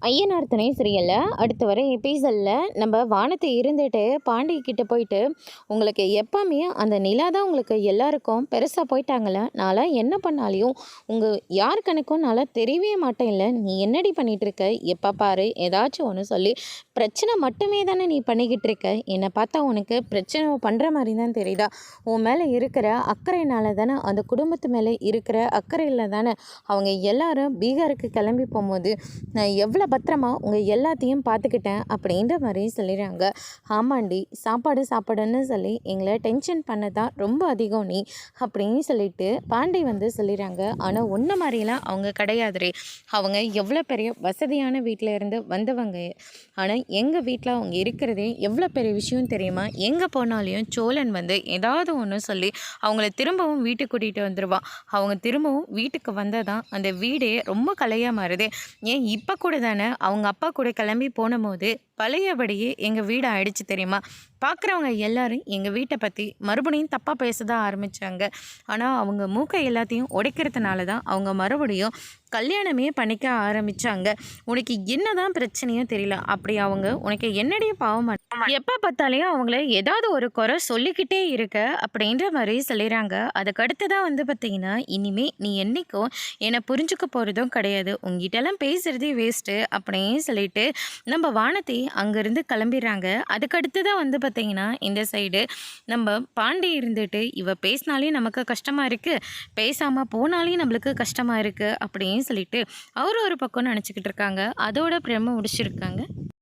ஐயனார் துணை சீரியல்ல அடுத்து வர எபிசோடில் நம்ம வானத்தை இருந்துட்டு பாண்டி கிட்ட போயிட்டு, உங்களுக்கு எப்பவுமே அந்த நிலா தான் உங்களுக்கு எல்லாருக்கும் பெருசாக போயிட்டாங்கள, நான்லாம் என்ன பண்ணாலையும் உங்கள் யார் கணக்கும் நான்லாம் தெரியவே மாட்டேன். இல்லை நீ என்னடி பண்ணிகிட்டு இருக்க, எப்போ பாரு ஏதாச்சும் ஒன்று சொல்லி பிரச்சனை மட்டுமே தானே நீ பண்ணிக்கிட்டு இருக்க, என்னை பார்த்தா உனக்கு பிரச்சனை பண்ணுற மாதிரி தான் தெரியுதா, உன் மேலே இருக்கிற அக்கறையினால தானே, அந்த குடும்பத்து மேலே இருக்கிற அக்கறையில் தானே அவங்க எல்லாரும் பீகாருக்கு கிளம்பி போகும்போது நான் எவ்வளோ பத்திரமா உங்கள் எல்லாத்தையும் பார்த்துக்கிட்டேன் அப்படின்ற மாதிரி சொல்லிடுறாங்க. ஆமாண்டி, சாப்பாடு சாப்பாடுன்னு சொல்லி எங்களை டென்ஷன் பண்ண தான் ரொம்ப அதிகம் நீ அப்படின்னு சொல்லிட்டு பாண்டி வந்து சொல்லிடுறாங்க. ஆனால் ஒன்று மாதிரிலாம் அவங்க கிடையாதுரே, அவங்க எவ்வளோ பெரிய வசதியான வீட்டில் இருந்து வந்தவங்க. ஆனால் எங்கள் வீட்டில் அவங்க இருக்கிறதே எவ்வளோ பெரிய விஷயம் தெரியுமா, எங்கே போனாலையும் சோழன் வந்து ஏதாவது ஒன்று சொல்லி அவங்கள திரும்பவும் வீட்டுக்கு கூட்டிகிட்டு வந்துடுவான். அவங்க திரும்பவும் வீட்டுக்கு வந்தால் தான் அந்த வீடே ரொம்ப கலையாக மாறுது. ஏன் இப்போ கூட தானே அவங்க அப்பா கூட கிளம்பி போனபோது பழையபடியே எங்கள் வீடு ஆயிடுச்சு தெரியுமா. பார்க்குறவங்க எல்லாரும் எங்கள் வீட்டை பற்றி மறுபடியும் தப்பாக பேச தான் ஆரம்பித்தாங்க. ஆனால் அவங்க மூக்கை எல்லாத்தையும் உடைக்கிறதுனால தான் அவங்க மறுபடியும் கல்யாணமே பண்ணிக்க ஆரம்பித்தாங்க. உனக்கு என்ன தான் பிரச்சனையோ தெரியல, அப்படி அவங்க உனக்கு என்னடைய பாவம் எப்போ பார்த்தாலையும் அவங்கள ஏதாவது ஒரு குறை சொல்லிக்கிட்டே இருக்க அப்படின்ற மாதிரி சொல்லிடுறாங்க. அதுக்கடுத்து தான் வந்து பார்த்தீங்கன்னா, இனிமே நீ என்றைக்கும் என்னை புரிஞ்சுக்க போகிறதும் கிடையாது, உங்ககிட்டலாம் பேசுகிறதே வேஸ்ட்டு அப்படின்னு சொல்லிட்டு நம்ம வானத்தை அங்கேருந்து கிளம்பிடுறாங்க. அதுக்கடுத்து தான் வந்து பார்த்திங்கன்னா இந்த சைடு நம்ம பாண்டி இருந்துட்டு, இவ பேசினாலே நமக்கு கஷ்டமாக இருக்குது, பேசாமல் போனாலே நம்மளுக்கு கஷ்டமாக இருக்குது அப்படின்னு சொல்லிட்டு அவர் ஒரு பக்கம் நினச்சிக்கிட்டு இருக்காங்க. அதோட பிரம்ம முடிச்சிருக்காங்க.